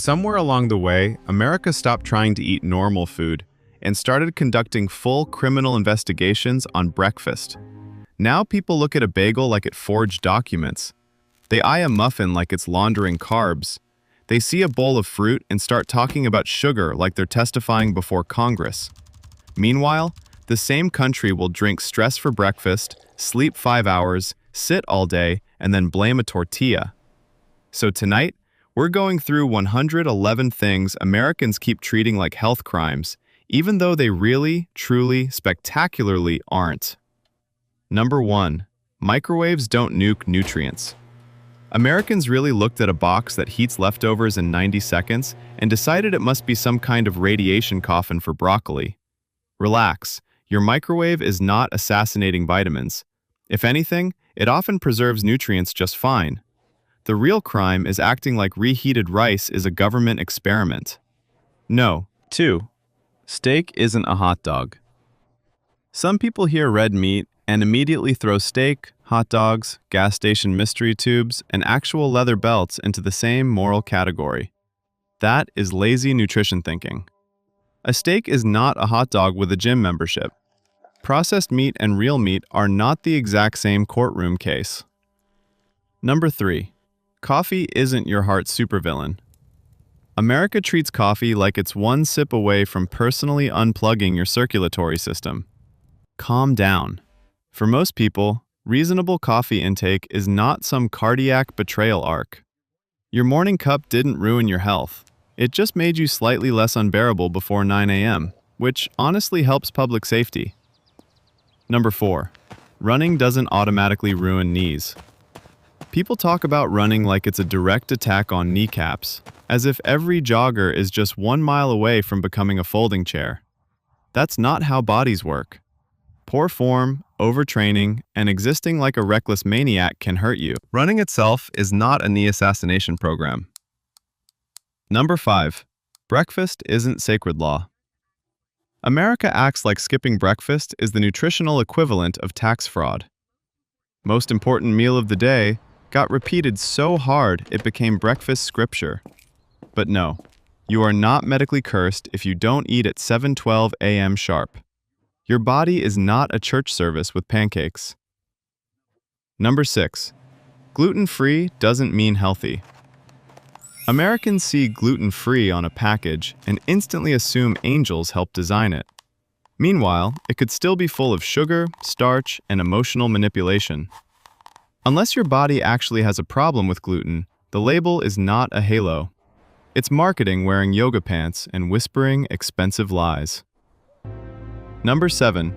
Somewhere along the way, America stopped trying to eat normal food and started conducting full criminal investigations on breakfast. Now people look at a bagel like it forged documents. They eye a muffin like it's laundering carbs. They see a bowl of fruit and start talking about sugar like they're testifying before Congress. Meanwhile, the same country will drink stress for breakfast, sleep 5 hours, sit all day, and then blame a tortilla. So tonight, we're going through 111 things Americans keep treating like health crimes, even though they really, truly, spectacularly aren't. Number 1. Microwaves don't nuke nutrients. Americans really looked at a box that heats leftovers in 90 seconds and decided it must be some kind of radiation coffin for broccoli. Relax, your microwave is not assassinating vitamins. If anything, it often preserves nutrients just fine. The real crime is acting like reheated rice is a government experiment. No. 2. Steak isn't a hot dog. Some people hear red meat and immediately throw steak, hot dogs, gas station mystery tubes, and actual leather belts into the same moral category. That is lazy nutrition thinking. A steak is not a hot dog with a gym membership. Processed meat and real meat are not the exact same courtroom case. Number 3. Coffee isn't your heart's supervillain. America treats coffee like it's one sip away from personally unplugging your circulatory system. Calm down. For most people, reasonable coffee intake is not some cardiac betrayal arc. Your morning cup didn't ruin your health. It just made you slightly less unbearable before 9 a.m., which honestly helps public safety. Number 4. Running doesn't automatically ruin knees. People talk about running like it's a direct attack on kneecaps, as if every jogger is just 1 mile away from becoming a folding chair. That's not how bodies work. Poor form, overtraining, and existing like a reckless maniac can hurt you. Running itself is not a knee assassination program. Number 5. Breakfast isn't sacred law. America acts like skipping breakfast is the nutritional equivalent of tax fraud. Most important meal of the day got repeated so hard it became breakfast scripture. But no, you are not medically cursed if you don't eat at 7:12 a.m. sharp. Your body is not a church service with pancakes. Number 6. Gluten-free doesn't mean healthy. Americans see gluten-free on a package and instantly assume angels helped design it. Meanwhile, it could still be full of sugar, starch, and emotional manipulation. Unless your body actually has a problem with gluten, the label is not a halo. It's marketing wearing yoga pants and whispering expensive lies. Number 7.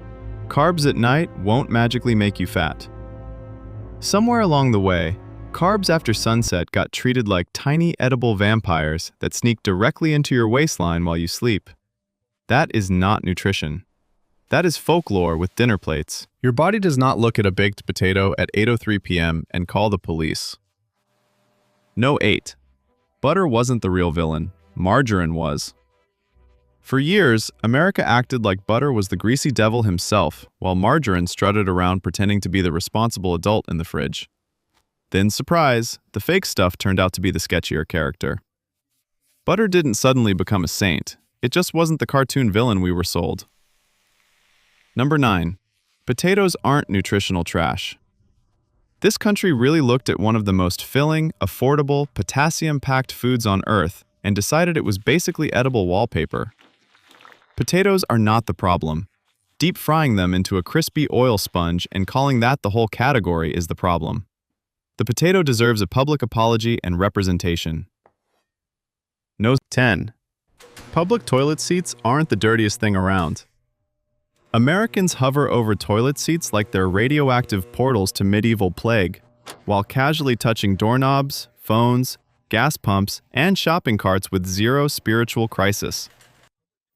Carbs at night won't magically make you fat. Somewhere along the way, carbs after sunset got treated like tiny edible vampires that sneak directly into your waistline while you sleep. That is not nutrition. That is folklore with dinner plates. Your body does not look at a baked potato at 8:03 p.m. and call the police. No. 8. Butter wasn't the real villain. Margarine was. For years, America acted like butter was the greasy devil himself, while margarine strutted around pretending to be the responsible adult in the fridge. Then, surprise, the fake stuff turned out to be the sketchier character. Butter didn't suddenly become a saint. It just wasn't the cartoon villain we were sold. Number 9. Potatoes aren't nutritional trash. This country really looked at one of the most filling, affordable, potassium-packed foods on Earth and decided it was basically edible wallpaper. Potatoes are not the problem. Deep frying them into a crispy oil sponge and calling that the whole category is the problem. The potato deserves a public apology and representation. No. 10. Public toilet seats aren't the dirtiest thing around. Americans hover over toilet seats like they're radioactive portals to medieval plague, while casually touching doorknobs, phones, gas pumps, and shopping carts with zero spiritual crisis.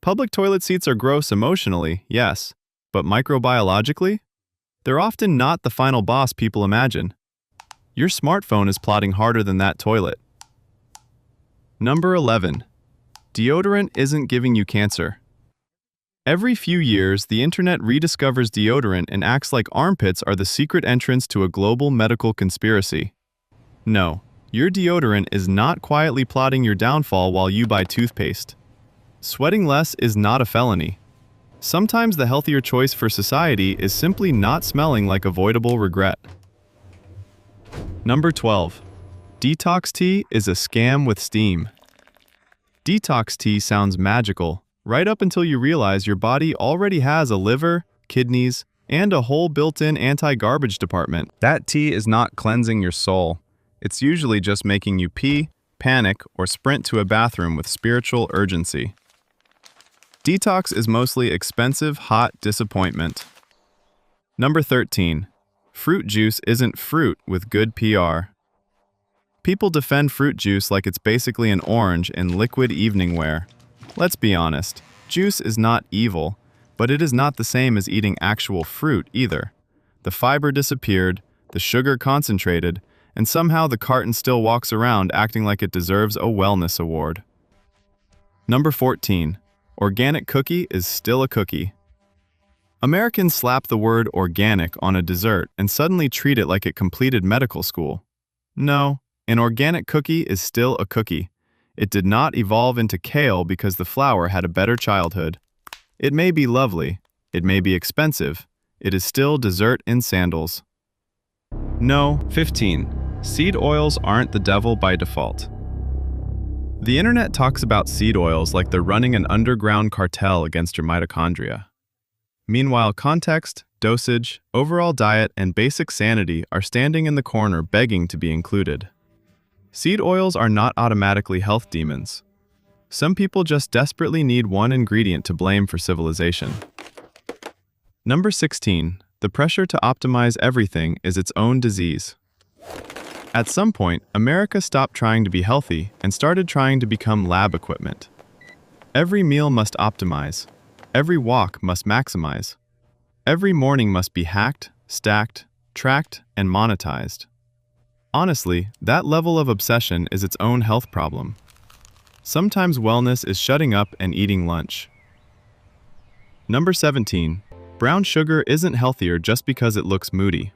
Public toilet seats are gross emotionally, yes, but microbiologically? They're often not the final boss people imagine. Your smartphone is plotting harder than that toilet. Number 11. Deodorant isn't giving you cancer. Every few years, the internet rediscovers deodorant and acts like armpits are the secret entrance to a global medical conspiracy. No, Your deodorant is not quietly plotting your downfall while you buy toothpaste. Sweating less is not a felony. Sometimes the healthier choice for society is simply not smelling like avoidable regret. Number 12. Detox tea is a scam with steam. Detox tea sounds magical, right up until you realize your body already has a liver, kidneys, and a whole built-in anti-garbage department. That tea is not cleansing your soul. It's usually just making you pee, panic, or sprint to a bathroom with spiritual urgency. Detox is mostly expensive, hot disappointment. Number 13. Fruit juice isn't fruit with good PR. People defend fruit juice like it's basically an orange in liquid evening wear. Let's be honest, juice is not evil, but it is not the same as eating actual fruit either. The fiber disappeared, the sugar concentrated, and somehow the carton still walks around acting like it deserves a wellness award. Number 14. Organic cookie is still a cookie. Americans slap the word organic on a dessert and suddenly treat it like it completed medical school. No, an organic cookie is still a cookie. It did not evolve into kale because the flour had a better childhood. It may be lovely, it may be expensive, it is still dessert in sandals. No. 15. Seed oils aren't the devil by default. The internet talks about seed oils like they're running an underground cartel against your mitochondria. Meanwhile, context, dosage, overall diet, and basic sanity are standing in the corner begging to be included. Seed oils are not automatically health demons. Some people just desperately need one ingredient to blame for civilization. Number 16. The pressure to optimize everything is its own disease. At some point, America stopped trying to be healthy and started trying to become lab equipment. Every meal must optimize. Every walk must maximize. Every morning must be hacked, stacked, tracked, and monetized. Honestly, that level of obsession is its own health problem. Sometimes wellness is shutting up and eating lunch. Number 17. Brown sugar isn't healthier just because it looks moody.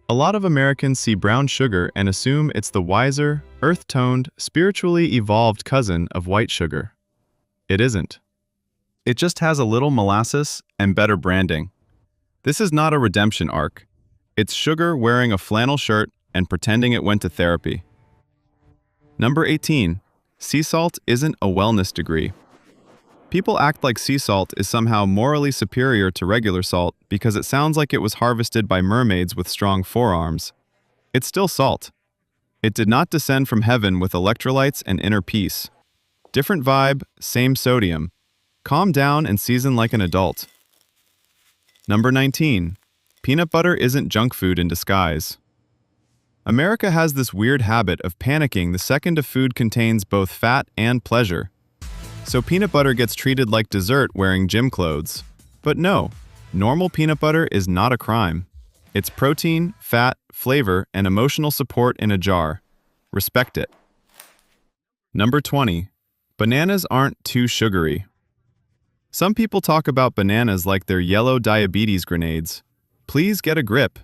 A lot of Americans see brown sugar and assume it's the wiser, earth-toned, spiritually evolved cousin of white sugar. It isn't. It just has a little molasses and better branding. This is not a redemption arc. It's sugar wearing a flannel shirt and pretending it went to therapy. Number 18. Sea salt isn't a wellness degree. People act like sea salt is somehow morally superior to regular salt because it sounds like it was harvested by mermaids with strong forearms. It's still salt. It did not descend from heaven with electrolytes and inner peace. Different vibe, same sodium. Calm down and season like an adult. Number 19. Peanut butter isn't junk food in disguise. America has this weird habit of panicking the second a food contains both fat and pleasure. So peanut butter gets treated like dessert wearing gym clothes. But no, normal peanut butter is not a crime. It's protein, fat, flavor, and emotional support in a jar. Respect it. Number 20. Bananas aren't too sugary. Some people talk about bananas like they're yellow diabetes grenades. Please get a grip.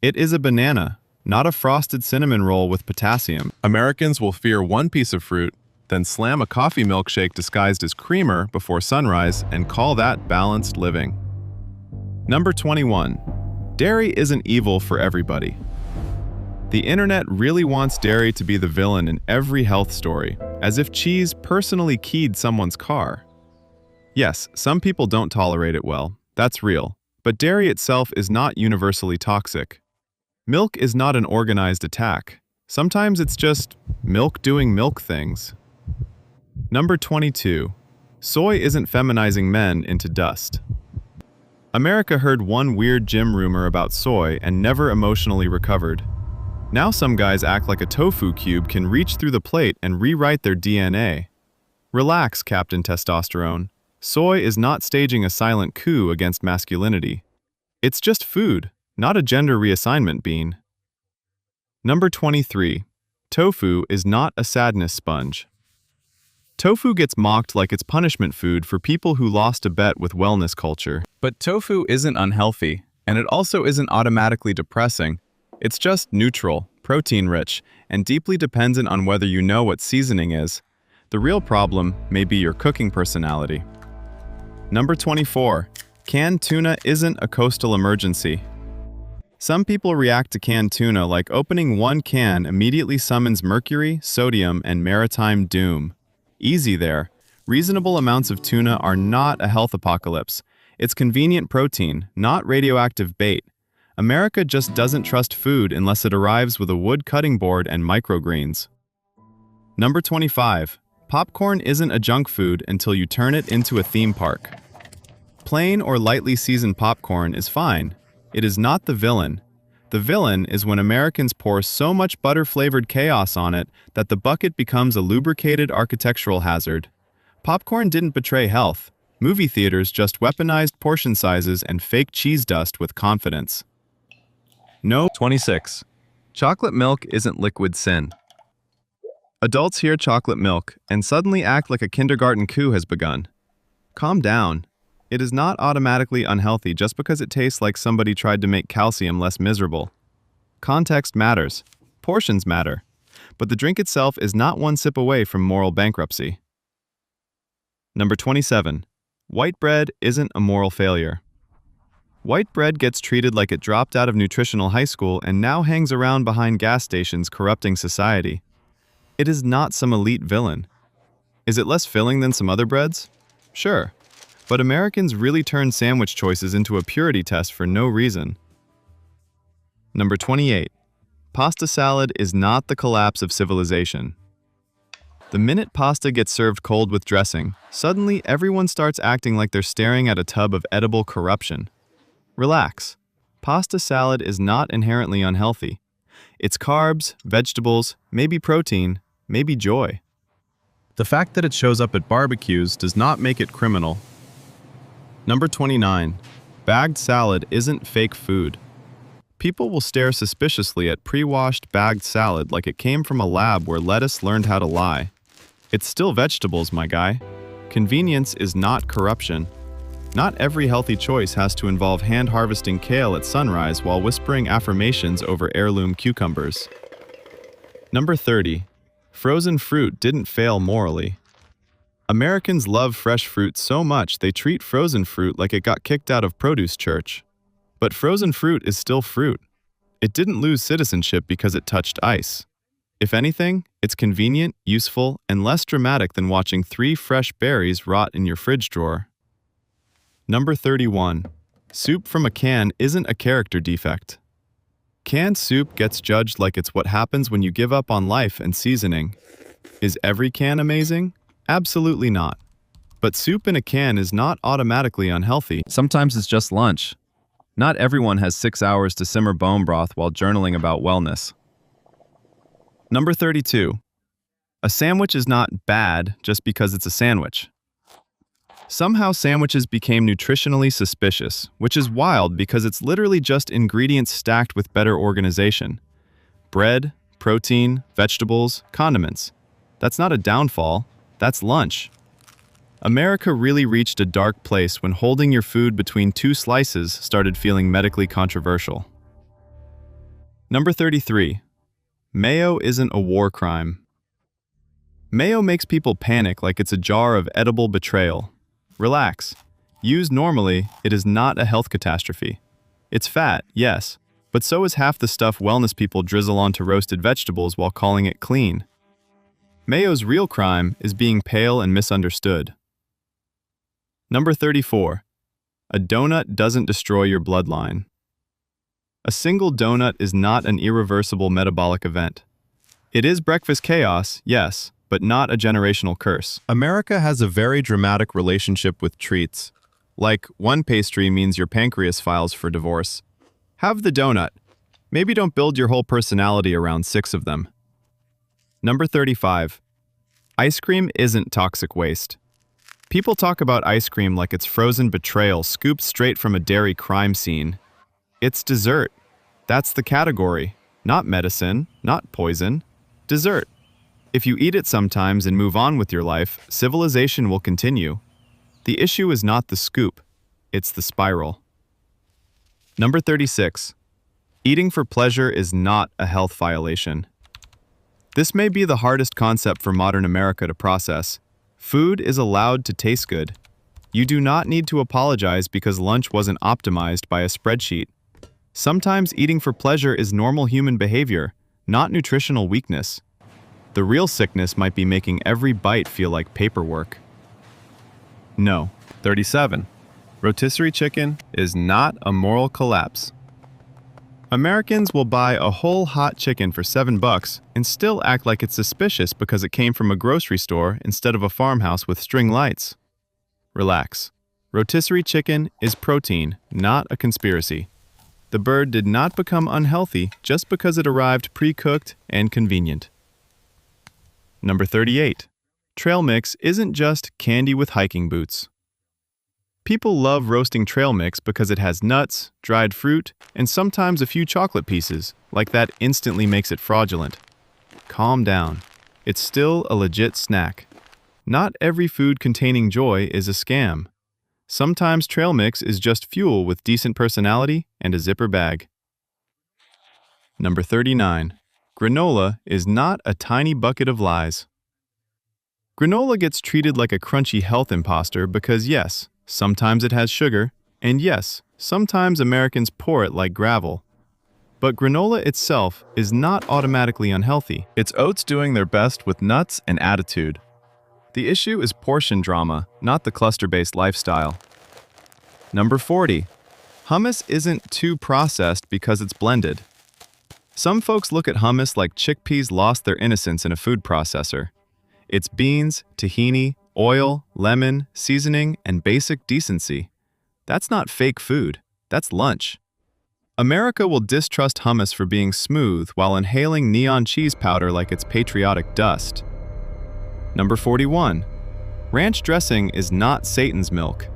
It is a banana, not a frosted cinnamon roll with potassium. Americans will fear one piece of fruit, then slam a coffee milkshake disguised as creamer before sunrise and call that balanced living. Number 21. Dairy isn't evil for everybody. The internet really wants dairy to be the villain in every health story, as if cheese personally keyed someone's car. Yes, some people don't tolerate it well, that's real, but dairy itself is not universally toxic. Milk is not an organized attack. Sometimes it's just milk doing milk things. Number 22. Soy isn't feminizing men into dust. America heard one weird gym rumor about soy and never emotionally recovered. Now some guys act like a tofu cube can reach through the plate and rewrite their DNA. Relax, Captain Testosterone. Soy is not staging a silent coup against masculinity. It's just food, not a gender reassignment bean. Number 23. Tofu is not a sadness sponge. Tofu gets mocked like it's punishment food for people who lost a bet with wellness culture. But tofu isn't unhealthy, and it also isn't automatically depressing. It's just neutral, protein-rich, and deeply dependent on whether you know what seasoning is. The real problem may be your cooking personality. Number 24. Canned tuna isn't a coastal emergency. Some people react to canned tuna like opening one can immediately summons mercury, sodium, and maritime doom. Easy there. Reasonable amounts of tuna are not a health apocalypse. It's convenient protein, not radioactive bait. America just doesn't trust food unless it arrives with a wood cutting board and microgreens. Number 25. Popcorn isn't a junk food until you turn it into a theme park. Plain or lightly seasoned popcorn is fine. It is not the villain. The villain is when Americans pour so much butter-flavored chaos on it that the bucket becomes a lubricated architectural hazard. Popcorn didn't betray health. Movie theaters just weaponized portion sizes and fake cheese dust with confidence. No. 26. Chocolate milk isn't liquid sin. Adults hear chocolate milk and suddenly act like a kindergarten coup has begun. Calm down. It is not automatically unhealthy just because it tastes like somebody tried to make calcium less miserable. Context matters. Portions matter. But the drink itself is not one sip away from moral bankruptcy. Number 27. White bread isn't a moral failure. White bread gets treated like it dropped out of nutritional high school and now hangs around behind gas stations corrupting society. It is not some elite villain. Is it less filling than some other breads? Sure. But Americans really turn sandwich choices into a purity test for no reason. Number 28. Pasta salad is not the collapse of civilization. The minute pasta gets served cold with dressing, suddenly everyone starts acting like they're staring at a tub of edible corruption. Relax. Pasta salad is not inherently unhealthy. It's carbs, vegetables, maybe protein, maybe joy. The fact that it shows up at barbecues does not make it criminal. Number 29. Bagged salad isn't fake food. People will stare suspiciously at pre-washed bagged salad like it came from a lab where lettuce learned how to lie. It's still vegetables, my guy. Convenience is not corruption. Not every healthy choice has to involve hand-harvesting kale at sunrise while whispering affirmations over heirloom cucumbers. Number 30. Frozen fruit didn't fail morally. Americans love fresh fruit so much they treat frozen fruit like it got kicked out of produce church. But frozen fruit is still fruit. It didn't lose citizenship because it touched ice. If anything, it's convenient, useful, and less dramatic than watching 3 fresh berries rot in your fridge drawer. Number 31. Soup from a can isn't a character defect. Canned soup gets judged like it's what happens when you give up on life and seasoning. Is every can amazing? Absolutely not. But soup in a can is not automatically unhealthy. Sometimes it's just lunch. Not everyone has 6 hours to simmer bone broth while journaling about wellness. Number 32. A sandwich is not bad just because it's a sandwich. Somehow sandwiches became nutritionally suspicious, which is wild because it's literally just ingredients stacked with better organization. Bread, protein, vegetables, condiments. That's not a downfall. That's lunch. America really reached a dark place when holding your food between 2 slices started feeling medically controversial. Number 33. Mayo isn't a war crime. Mayo makes people panic like it's a jar of edible betrayal. Relax. Used normally, it is not a health catastrophe. It's fat, yes, but so is half the stuff wellness people drizzle onto roasted vegetables while calling it clean. Mayo's real crime is being pale and misunderstood. Number 34. A donut doesn't destroy your bloodline. A single donut is not an irreversible metabolic event. It is breakfast chaos, yes, but not a generational curse. America has a very dramatic relationship with treats. Like, one pastry means your pancreas files for divorce. Have the donut. Maybe don't build your whole personality around 6 of them. Number 35. Ice cream isn't toxic waste. People talk about ice cream like it's frozen betrayal scooped straight from a dairy crime scene. It's dessert. That's the category. Not medicine, not poison. Dessert. If you eat it sometimes and move on with your life, civilization will continue. The issue is not the scoop, it's the spiral. Number 36. Eating for pleasure is not a health violation. This may be the hardest concept for modern America to process. Food is allowed to taste good. You do not need to apologize because lunch wasn't optimized by a spreadsheet. Sometimes eating for pleasure is normal human behavior, not nutritional weakness. The real sickness might be making every bite feel like paperwork. No. 37. Rotisserie chicken is not a moral collapse. Americans will buy a whole hot chicken for $7 and still act like it's suspicious because it came from a grocery store instead of a farmhouse with string lights. Relax. Rotisserie chicken is protein, not a conspiracy. The bird did not become unhealthy just because it arrived pre-cooked and convenient. Number 38. Trail mix isn't just candy with hiking boots. People love roasting trail mix because it has nuts, dried fruit, and sometimes a few chocolate pieces, like that instantly makes it fraudulent. Calm down. It's still a legit snack. Not every food containing joy is a scam. Sometimes trail mix is just fuel with decent personality and a zipper bag. Number 39. Granola is not a tiny bucket of lies. Granola gets treated like a crunchy health imposter because yes, sometimes it has sugar, and yes, sometimes Americans pour it like gravel. But granola itself is not automatically unhealthy. It's oats doing their best with nuts and attitude. The issue is portion drama, not the cluster-based lifestyle. Number 40. Hummus isn't too processed because it's blended. Some folks look at hummus like chickpeas lost their innocence in a food processor. It's beans, tahini, oil, lemon, seasoning, and basic decency. That's not fake food. That's lunch. America will distrust hummus for being smooth while inhaling neon cheese powder like it's patriotic dust. Number 41. Ranch dressing is not Satan's milk.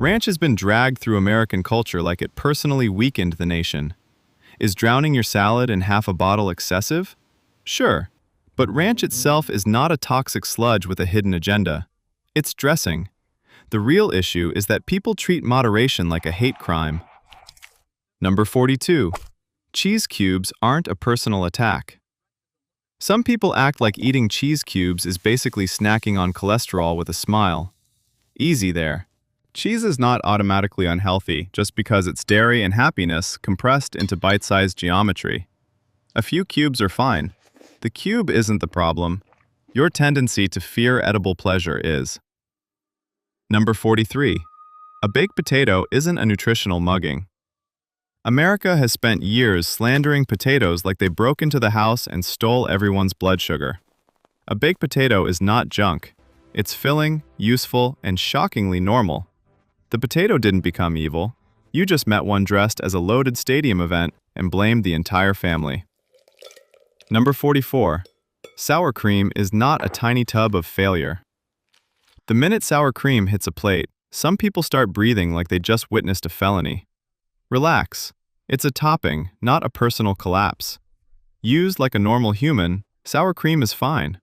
Ranch has been dragged through American culture like it personally weakened the nation. Is drowning your salad in half a bottle excessive? Sure. But ranch itself is not a toxic sludge with a hidden agenda. It's dressing. The real issue is that people treat moderation like a hate crime. Number 42. Cheese cubes aren't a personal attack. Some people act like eating cheese cubes is basically snacking on cholesterol with a smile. Easy there. Cheese is not automatically unhealthy just because it's dairy and happiness compressed into bite-sized geometry. A few cubes are fine. The cube isn't the problem. Your tendency to fear edible pleasure is. Number 43. A baked potato isn't a nutritional mugging. America has spent years slandering potatoes like they broke into the house and stole everyone's blood sugar. A baked potato is not junk. It's filling, useful, and shockingly normal. The potato didn't become evil. You just met one dressed as a loaded stadium event and blamed the entire family. Number 44. Sour cream is not a tiny tub of failure. The minute sour cream hits a plate, some people start breathing like they just witnessed a felony. Relax. It's a topping, not a personal collapse. Used like a normal human, sour cream is fine.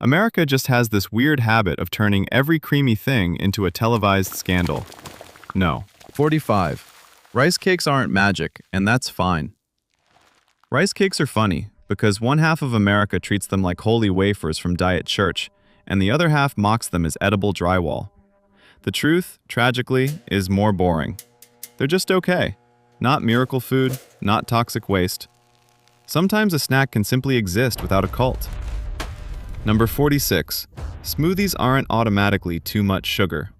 America just has this weird habit of turning every creamy thing into a televised scandal. No. 45. Rice cakes aren't magic, and that's fine. Rice cakes are funny because one half of America treats them like holy wafers from Diet Church, and the other half mocks them as edible drywall. The truth, tragically, is more boring. They're just okay. Not miracle food, not toxic waste. Sometimes a snack can simply exist without a cult. Number 46. Smoothies aren't automatically too much sugar.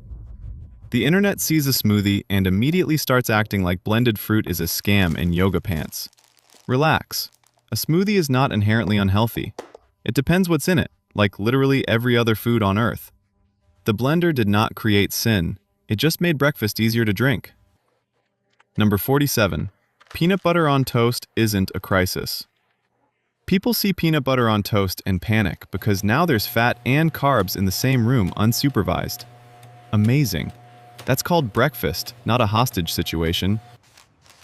The internet sees a smoothie and immediately starts acting like blended fruit is a scam in yoga pants. Relax. A smoothie is not inherently unhealthy. It depends what's in it, like literally every other food on earth. The blender did not create sin. It just made breakfast easier to drink. Number 47. Peanut butter on toast isn't a crisis. People see peanut butter on toast and panic because now there's fat and carbs in the same room unsupervised. Amazing. That's called breakfast, not a hostage situation.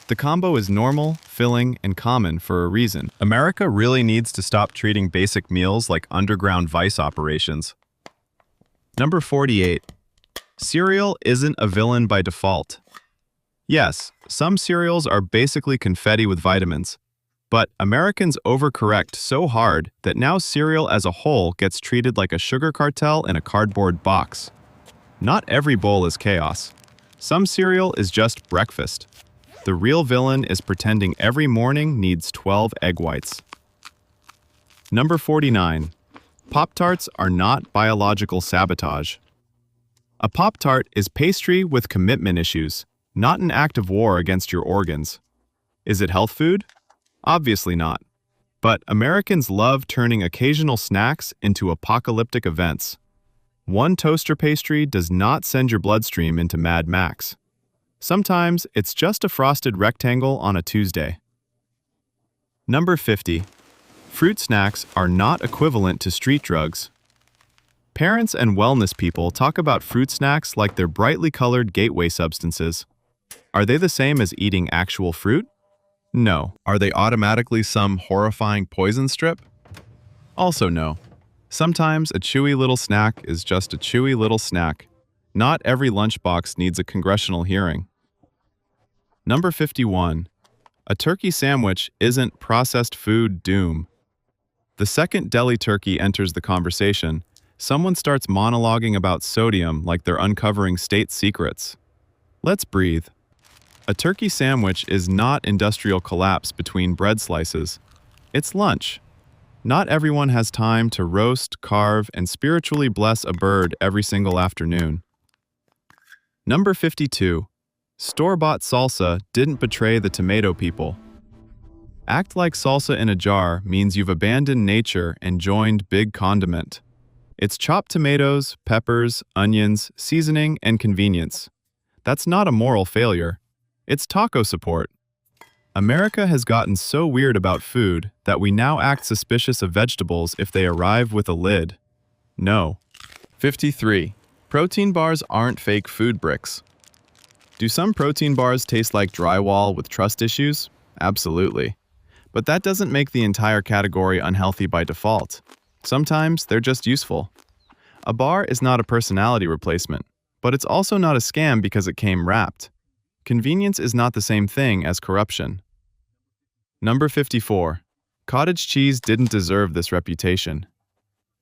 The combo is normal, filling, and common for a reason. America really needs to stop treating basic meals like underground vice operations. Number 48. Cereal isn't a villain by default. Yes, some cereals are basically confetti with vitamins, but Americans overcorrect so hard that now cereal as a whole gets treated like a sugar cartel in a cardboard box. Not every bowl is chaos. Some cereal is just breakfast. The real villain is pretending every morning needs 12 egg whites. Number 49. Pop-Tarts are not biological sabotage. A Pop-Tart is pastry with commitment issues, not an act of war against your organs. Is it health food? Obviously not. But Americans love turning occasional snacks into apocalyptic events. One toaster pastry does not send your bloodstream into Mad Max. Sometimes it's just a frosted rectangle on a Tuesday. Number 50. Fruit snacks are not equivalent to street drugs. Parents and wellness people talk about fruit snacks like they're brightly colored gateway substances. Are they the same as eating actual fruit? No. Are they automatically some horrifying poison strip? Also no. Sometimes a chewy little snack is just a chewy little snack. Not every lunchbox needs a congressional hearing. Number 51. A turkey sandwich isn't processed food doom. The second deli turkey enters the conversation, someone starts monologuing about sodium like they're uncovering state secrets. Let's breathe. A turkey sandwich is not industrial collapse between bread slices. It's lunch. Not everyone has time to roast, carve, and spiritually bless a bird every single afternoon. Number 52. Store-bought salsa didn't betray the tomato people. Act like salsa in a jar means you've abandoned nature and joined big condiment. It's chopped tomatoes, peppers, onions, seasoning, and convenience. That's not a moral failure. It's taco support. America has gotten so weird about food that we now act suspicious of vegetables if they arrive with a lid. No. 53. Protein bars aren't fake food bricks. Do some protein bars taste like drywall with trust issues? Absolutely. But that doesn't make the entire category unhealthy by default. Sometimes they're just useful. A bar is not a personality replacement, but it's also not a scam because it came wrapped. Convenience is not the same thing as corruption. Number 54. Cottage cheese didn't deserve this reputation.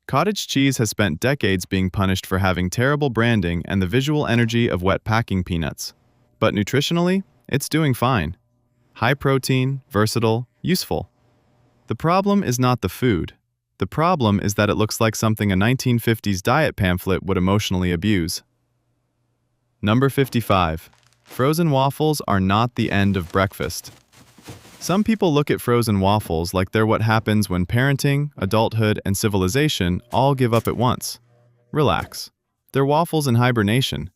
Cottage cheese has spent decades being punished for having terrible branding and the visual energy of wet packing peanuts. But nutritionally, it's doing fine. High protein, versatile, useful. The problem is not the food. The problem is that it looks like something a 1950s diet pamphlet would emotionally abuse. Number 55. Frozen waffles are not the end of breakfast. Some people look at frozen waffles like they're what happens when parenting, adulthood, and civilization all give up at once. Relax. They're waffles in hibernation.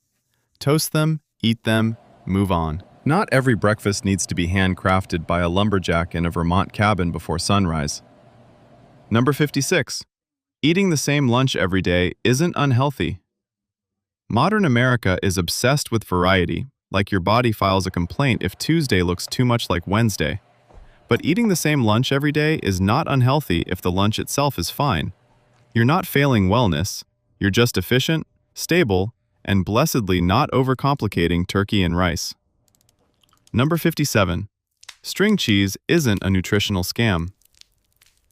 Toast them, eat them, move on. Not every breakfast needs to be handcrafted by a lumberjack in a Vermont cabin before sunrise. Number 56. Eating the same lunch every day isn't unhealthy. Modern America is obsessed with variety, like your body files a complaint if Tuesday looks too much like Wednesday. But eating the same lunch every day is not unhealthy if the lunch itself is fine. You're not failing wellness, you're just efficient, stable, and blessedly not overcomplicating turkey and rice. Number 57. String cheese isn't a nutritional scam.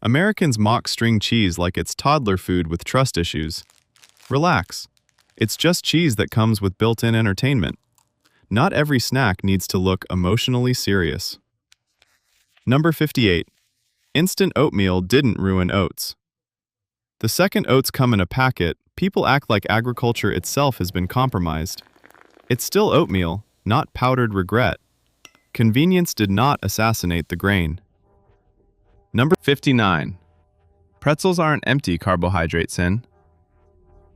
Americans mock string cheese like it's toddler food with trust issues. Relax. It's just cheese that comes with built-in entertainment. Not every snack needs to look emotionally serious. Number 58. Instant oatmeal didn't ruin oats. The second oats come in a packet, people act like agriculture itself has been compromised. It's still oatmeal, not powdered regret. Convenience did not assassinate the grain. Number 59. Pretzels aren't empty carbohydrate sin.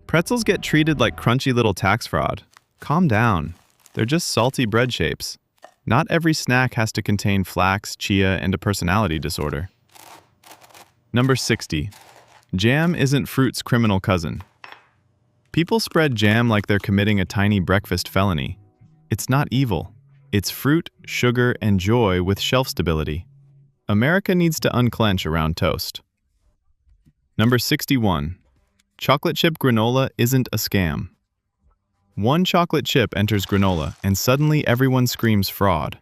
Pretzels get treated like crunchy little tax fraud. Calm down. They're just salty bread shapes. Not every snack has to contain flax, chia, and a personality disorder. Number 60. Jam isn't fruit's criminal cousin. People spread jam like they're committing a tiny breakfast felony. It's not evil. It's fruit, sugar, and joy with shelf stability. America needs to unclench around toast. Number 61. Chocolate chip granola isn't a scam. One chocolate chip enters granola, and suddenly everyone screams fraud.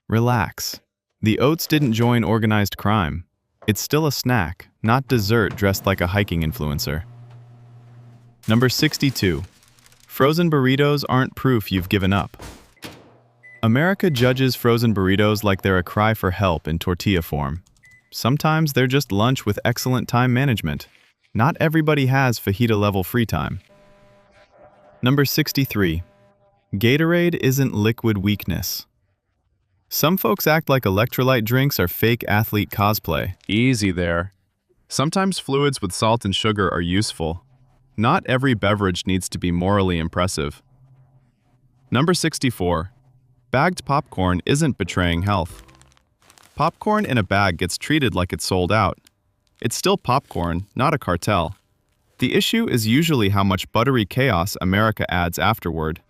Relax. The oats didn't join organized crime. It's still a snack, not dessert dressed like a hiking influencer. Number 62. Frozen burritos aren't proof you've given up. America judges frozen burritos like they're a cry for help in tortilla form. Sometimes they're just lunch with excellent time management. Not everybody has fajita-level free time. Number 63. Gatorade isn't liquid weakness. Some folks act like electrolyte drinks are fake athlete cosplay. Easy there. Sometimes fluids with salt and sugar are useful. Not every beverage needs to be morally impressive. Number 64. Bagged popcorn isn't betraying health. Popcorn in a bag gets treated like it's sold out. It's still popcorn, not a cartel. The issue is usually how much buttery chaos America adds afterward.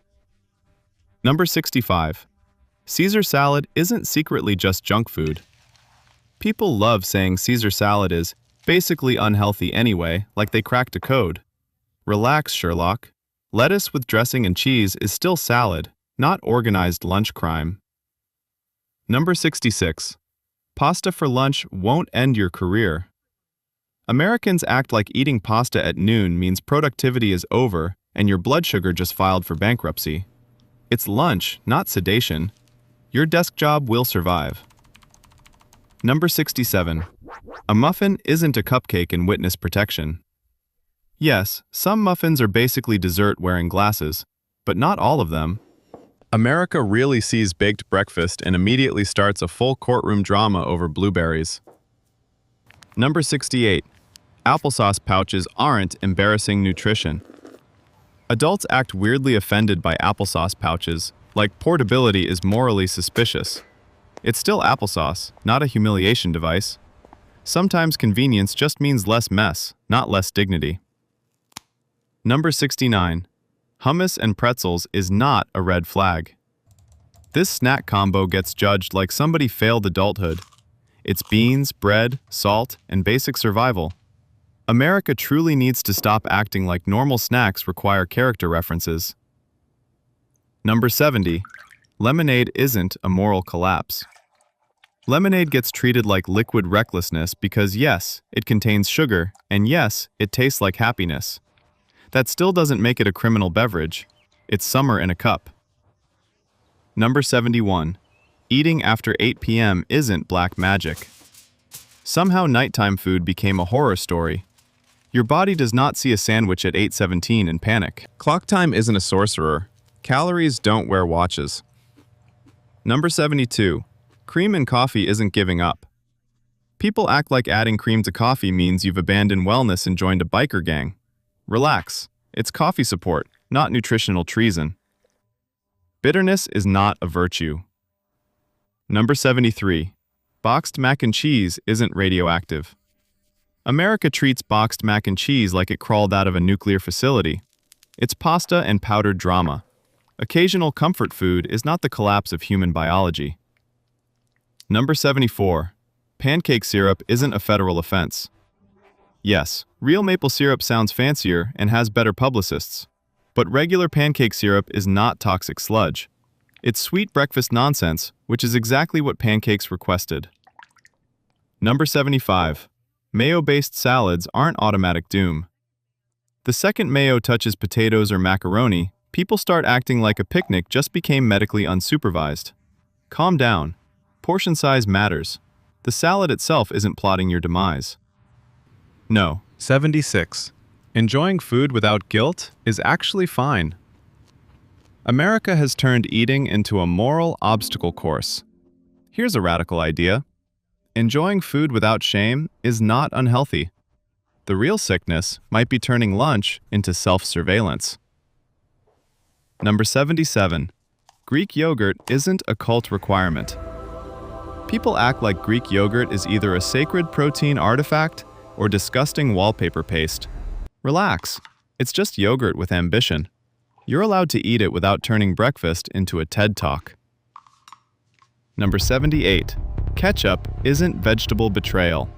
Number 65. Caesar salad isn't secretly just junk food. People love saying Caesar salad is basically unhealthy anyway, like they cracked a code. Relax, Sherlock. Lettuce with dressing and cheese is still salad, not organized lunch crime. Number 66. Pasta for lunch won't end your career. Americans act like eating pasta at noon means productivity is over and your blood sugar just filed for bankruptcy. It's lunch, not sedation. Your desk job will survive. Number 67. A muffin isn't a cupcake in witness protection. Yes, some muffins are basically dessert wearing glasses, but not all of them. America really sees baked breakfast and immediately starts a full courtroom drama over blueberries. Number 68. Applesauce pouches aren't embarrassing nutrition. Adults act weirdly offended by applesauce pouches, like portability is morally suspicious. It's still applesauce, not a humiliation device. Sometimes convenience just means less mess, not less dignity. Number 69. Hummus and pretzels is not a red flag. This snack combo gets judged like somebody failed adulthood. It's beans, bread, salt, and basic survival. America truly needs to stop acting like normal snacks require character references. Number 70. Lemonade isn't a moral collapse. Lemonade gets treated like liquid recklessness because yes, it contains sugar, and yes, it tastes like happiness. That still doesn't make it a criminal beverage. It's summer in a cup. Number 71. Eating after 8 p.m. isn't black magic. Somehow nighttime food became a horror story. Your body does not see a sandwich at 8:17 and panic. Clock time isn't a sorcerer. Calories don't wear watches. Number 72. Cream in coffee isn't giving up. People act like adding cream to coffee means you've abandoned wellness and joined a biker gang. Relax. It's coffee support, not nutritional treason. Bitterness is not a virtue. Number 73. Boxed mac and cheese isn't radioactive. America treats boxed mac and cheese like it crawled out of a nuclear facility. It's pasta and powdered drama. Occasional comfort food is not the collapse of human biology. Number 74. Pancake syrup isn't a federal offense. Yes, real maple syrup sounds fancier and has better publicists. But regular pancake syrup is not toxic sludge. It's sweet breakfast nonsense, which is exactly what pancakes requested. Number 75. Mayo-based salads aren't automatic doom. The second mayo touches potatoes or macaroni, people start acting like a picnic just became medically unsupervised. Calm down. Portion size matters. The salad itself isn't plotting your demise. No. 76. Enjoying food without guilt is actually fine. America has turned eating into a moral obstacle course. Here's a radical idea. Enjoying food without shame is not unhealthy. The real sickness might be turning lunch into self-surveillance. Number 77. Greek yogurt isn't a cult requirement. People act like Greek yogurt is either a sacred protein artifact or disgusting wallpaper paste. Relax. It's just yogurt with ambition. You're allowed to eat it without turning breakfast into a TED Talk. Number 78. Ketchup isn't vegetable betrayal.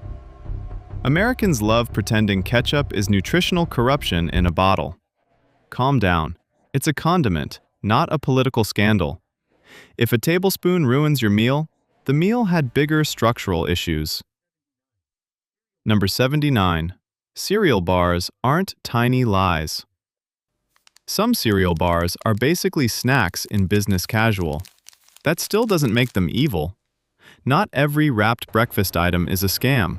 Americans love pretending ketchup is nutritional corruption in a bottle. Calm down. It's a condiment, not a political scandal. If a tablespoon ruins your meal, the meal had bigger structural issues. Number 79. Cereal bars aren't tiny lies. Some cereal bars are basically snacks in business casual. That still doesn't make them evil. Not every wrapped breakfast item is a scam.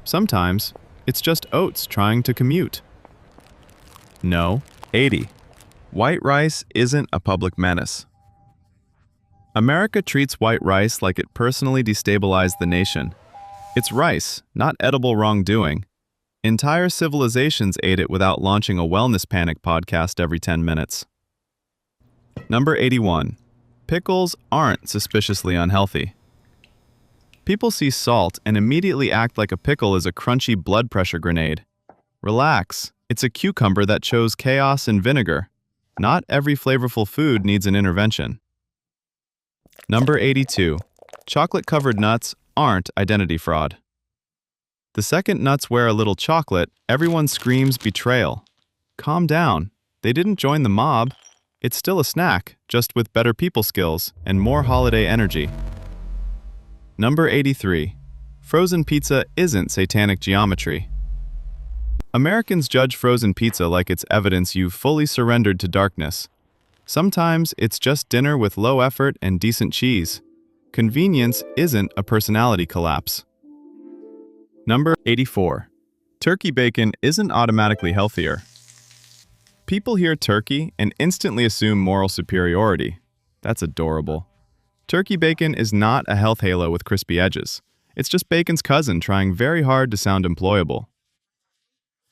Sometimes, it's just oats trying to commute. No. 80. White rice isn't a public menace. America treats white rice like it personally destabilized the nation. It's rice, not edible wrongdoing. Entire civilizations ate it without launching a wellness panic podcast every 10 minutes. Number 81. Pickles aren't suspiciously unhealthy. People see salt and immediately act like a pickle is a crunchy blood pressure grenade. Relax, it's a cucumber that chose chaos and vinegar. Not every flavorful food needs an intervention. Number 82. Chocolate-covered nuts aren't identity fraud. The second nuts wear a little chocolate, everyone screams betrayal. Calm down. They didn't join the mob. It's still a snack, just with better people skills and more holiday energy. Number 83. Frozen pizza isn't satanic geometry. Americans judge frozen pizza like it's evidence you've fully surrendered to darkness. Sometimes it's just dinner with low effort and decent cheese. Convenience isn't a personality collapse. Number 84. Turkey bacon isn't automatically healthier. People hear turkey and instantly assume moral superiority. That's adorable. Turkey bacon is not a health halo with crispy edges. It's just bacon's cousin trying very hard to sound employable.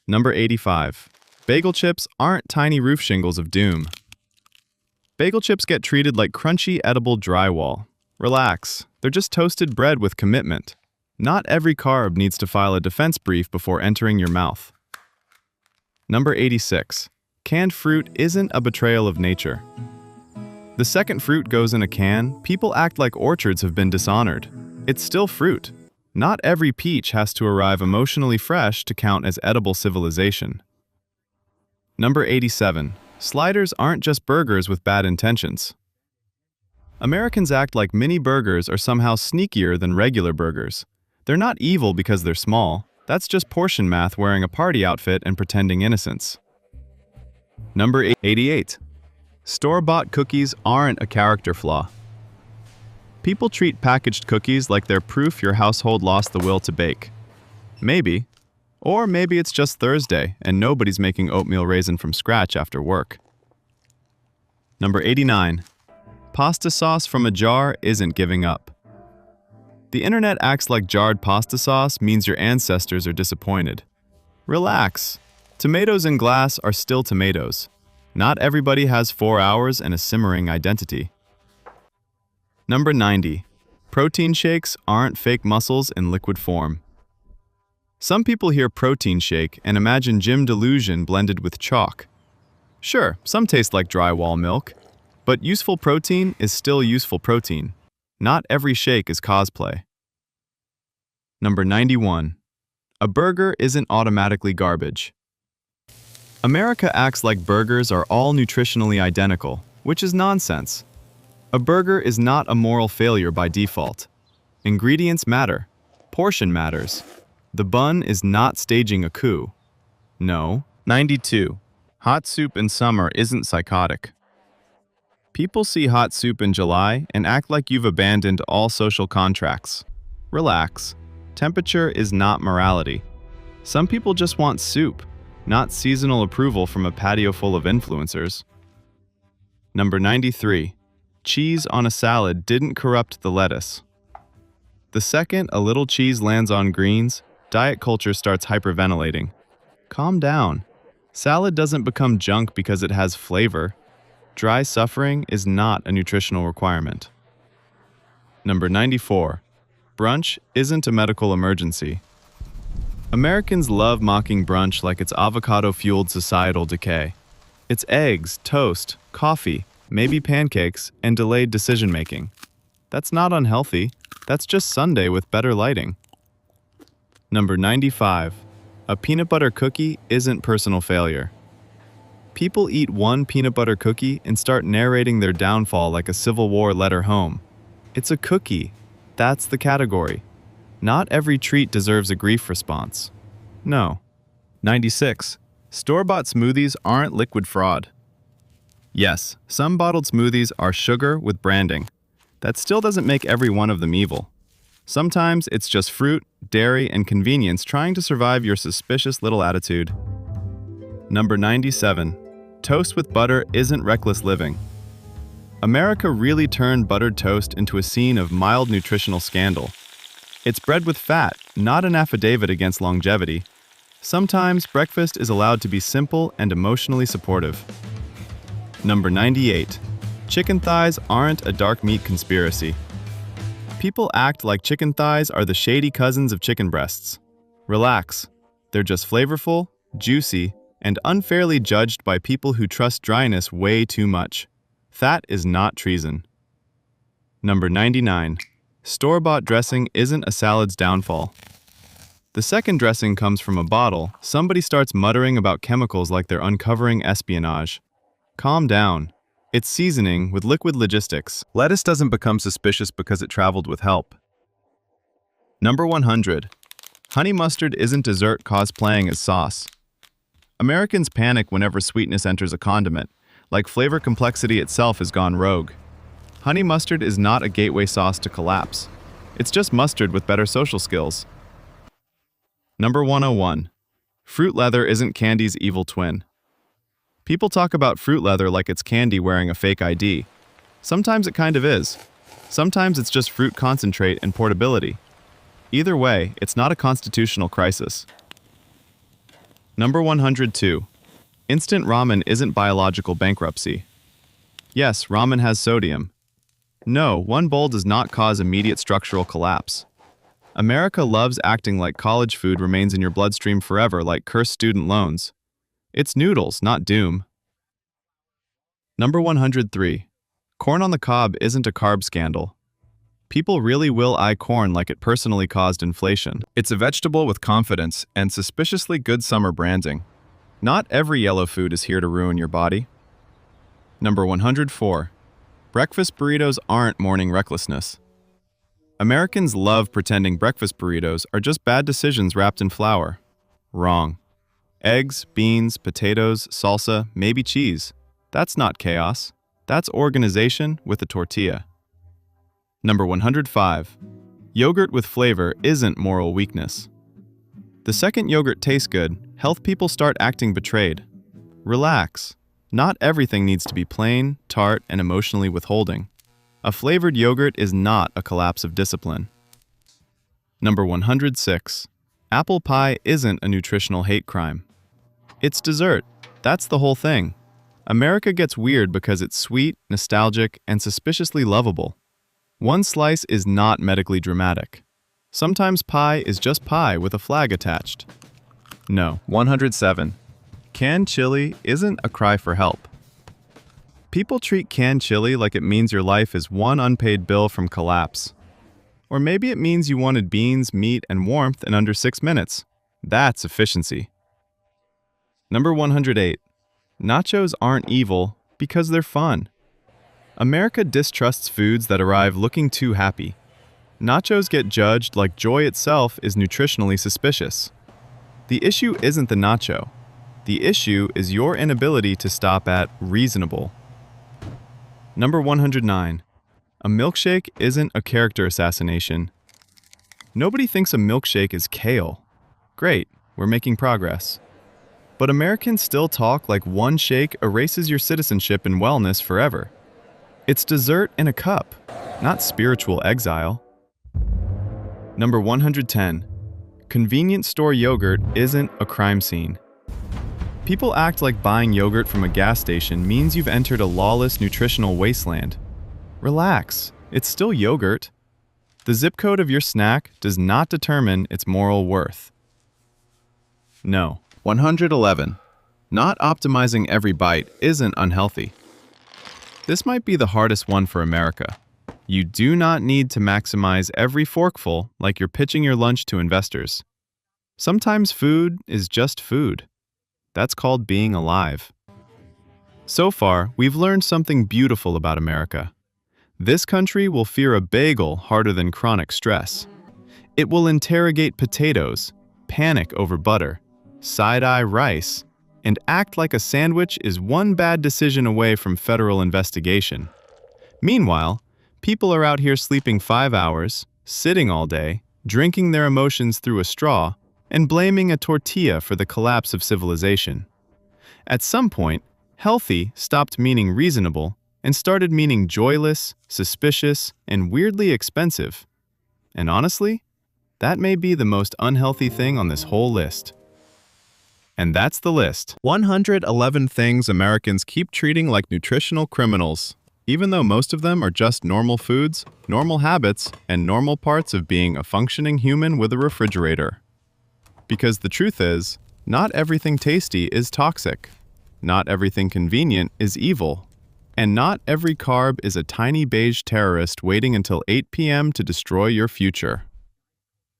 Number 85. Bagel chips aren't tiny roof shingles of doom. Bagel chips get treated like crunchy, edible drywall. Relax, they're just toasted bread with commitment. Not every carb needs to file a defense brief before entering your mouth. Number 86. Canned fruit isn't a betrayal of nature. The second fruit goes in a can, people act like orchards have been dishonored. It's still fruit. Not every peach has to arrive emotionally fresh to count as edible civilization. Number 87. Sliders aren't just burgers with bad intentions. Americans act like mini burgers are somehow sneakier than regular burgers. They're not evil because they're small. That's just portion math wearing a party outfit and pretending innocence. Number 88. Store-bought cookies aren't a character flaw. People treat packaged cookies like they're proof your household lost the will to bake. Maybe. Or maybe it's just Thursday and nobody's making oatmeal raisin from scratch after work. Number 89. Pasta sauce from a jar isn't giving up. The internet acts like jarred pasta sauce means your ancestors are disappointed. Relax. Tomatoes in glass are still tomatoes. Not everybody has 4 hours and a simmering identity. Number 90. Protein shakes aren't fake muscles in liquid form. Some people hear protein shake and imagine gym delusion blended with chalk. Sure, some taste like drywall milk, but useful protein is still useful protein. Not every shake is cosplay. Number 91. A burger isn't automatically garbage. America acts like burgers are all nutritionally identical, which is nonsense. A burger is not a moral failure by default. Ingredients matter. Portion matters. The bun is not staging a coup. No. 92. Hot soup in summer isn't psychotic. People see hot soup in July and act like you've abandoned all social contracts. Relax. Temperature is not morality. Some people just want soup, not seasonal approval from a patio full of influencers. Number 93. Cheese on a salad didn't corrupt the lettuce. The second a little cheese lands on greens, diet culture starts hyperventilating. Calm down. Salad doesn't become junk because it has flavor. Dry suffering is not a nutritional requirement. Number 94. Brunch isn't a medical emergency. Americans love mocking brunch like it's avocado-fueled societal decay. It's eggs, toast, coffee, maybe pancakes, and delayed decision-making. That's not unhealthy. That's just Sunday with better lighting. Number 95. A peanut butter cookie isn't personal failure. People eat one peanut butter cookie and start narrating their downfall like a Civil War letter home. It's a cookie. That's the category. Not every treat deserves a grief response. No. 96. Store-bought smoothies aren't liquid fraud. Yes, some bottled smoothies are sugar with branding. That still doesn't make every one of them evil. Sometimes it's just fruit, dairy, and convenience trying to survive your suspicious little attitude. Number 97. Toast with butter isn't reckless living. America really turned buttered toast into a scene of mild nutritional scandal. It's bread with fat, not an affidavit against longevity. Sometimes breakfast is allowed to be simple and emotionally supportive. Number 98. Chicken thighs aren't a dark meat conspiracy. People act like chicken thighs are the shady cousins of chicken breasts. Relax. They're just flavorful, juicy, and unfairly judged by people who trust dryness way too much. That is not treason. Number 99. Store-bought dressing isn't a salad's downfall. The second dressing comes from a bottle, somebody starts muttering about chemicals like they're uncovering espionage. Calm down. It's seasoning with liquid logistics. Lettuce doesn't become suspicious because it traveled with help. Number 100. Honey mustard isn't dessert cosplaying as sauce. Americans panic whenever sweetness enters a condiment, like flavor complexity itself has gone rogue. Honey mustard is not a gateway sauce to collapse. It's just mustard with better social skills. Number 101. Fruit leather isn't candy's evil twin. People talk about fruit leather like it's candy wearing a fake ID. Sometimes it kind of is. Sometimes it's just fruit concentrate and portability. Either way, it's not a constitutional crisis. Number 102. Instant ramen isn't biological bankruptcy. Yes, ramen has sodium. No, one bowl does not cause immediate structural collapse. America loves acting like college food remains in your bloodstream forever like cursed student loans. It's noodles, not doom. Number 103. Corn on the cob isn't a carb scandal. People really will eye corn like it personally caused inflation. It's a vegetable with confidence and suspiciously good summer branding. Not every yellow food is here to ruin your body. Number 104. Breakfast burritos aren't morning recklessness. Americans love pretending breakfast burritos are just bad decisions wrapped in flour. Wrong. Eggs, beans, potatoes, salsa, maybe cheese. That's not chaos. That's organization with a tortilla. Number 105. Yogurt with flavor isn't moral weakness. The second yogurt tastes good, health people start acting betrayed. Relax. Not everything needs to be plain, tart, and emotionally withholding. A flavored yogurt is not a collapse of discipline. Number 106. Apple pie isn't a nutritional hate crime. It's dessert. That's the whole thing. America gets weird because it's sweet, nostalgic, and suspiciously lovable. One slice is not medically dramatic. Sometimes pie is just pie with a flag attached. No. 107. Canned chili isn't a cry for help. People treat canned chili like it means your life is one unpaid bill from collapse. Or maybe it means you wanted beans, meat, and warmth in under 6 minutes. That's efficiency. Number 108. Nachos aren't evil because they're fun. America distrusts foods that arrive looking too happy. Nachos get judged like joy itself is nutritionally suspicious. The issue isn't the nacho. The issue is your inability to stop at reasonable. Number 109. A milkshake isn't a character assassination. Nobody thinks a milkshake is kale. Great, we're making progress. But Americans still talk like one shake erases your citizenship and wellness forever. It's dessert in a cup, not spiritual exile. Number 110. Convenience store yogurt isn't a crime scene. People act like buying yogurt from a gas station means you've entered a lawless nutritional wasteland. Relax, it's still yogurt. The zip code of your snack does not determine its moral worth. No. 111. Not optimizing every bite isn't unhealthy. This might be the hardest one for America. You do not need to maximize every forkful like you're pitching your lunch to investors. Sometimes food is just food. That's called being alive. So far, we've learned something beautiful about America. This country will fear a bagel harder than chronic stress. It will interrogate potatoes, panic over butter, side-eye rice, and act like a sandwich is one bad decision away from federal investigation. Meanwhile, people are out here sleeping 5 hours, sitting all day, drinking their emotions through a straw, and blaming a tortilla for the collapse of civilization. At some point, healthy stopped meaning reasonable and started meaning joyless, suspicious, and weirdly expensive. And honestly, that may be the most unhealthy thing on this whole list. And that's the list. 111 things Americans keep treating like nutritional criminals, even though most of them are just normal foods, normal habits, and normal parts of being a functioning human with a refrigerator. Because the truth is, not everything tasty is toxic. Not everything convenient is evil. And not every carb is a tiny beige terrorist waiting until 8 p.m. to destroy your future.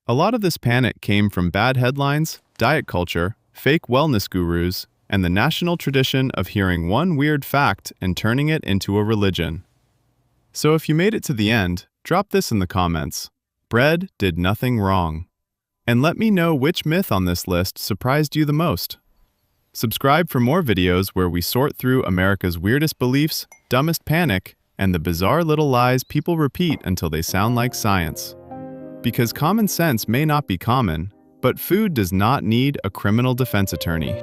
A lot of this panic came from bad headlines, diet culture, fake wellness gurus, and the national tradition of hearing one weird fact and turning it into a religion. So if you made it to the end, drop this in the comments. Bread did nothing wrong. And let me know which myth on this list surprised you the most. Subscribe for more videos where we sort through America's weirdest beliefs, dumbest panic, and the bizarre little lies people repeat until they sound like science. Because common sense may not be common, but food does not need a criminal defense attorney.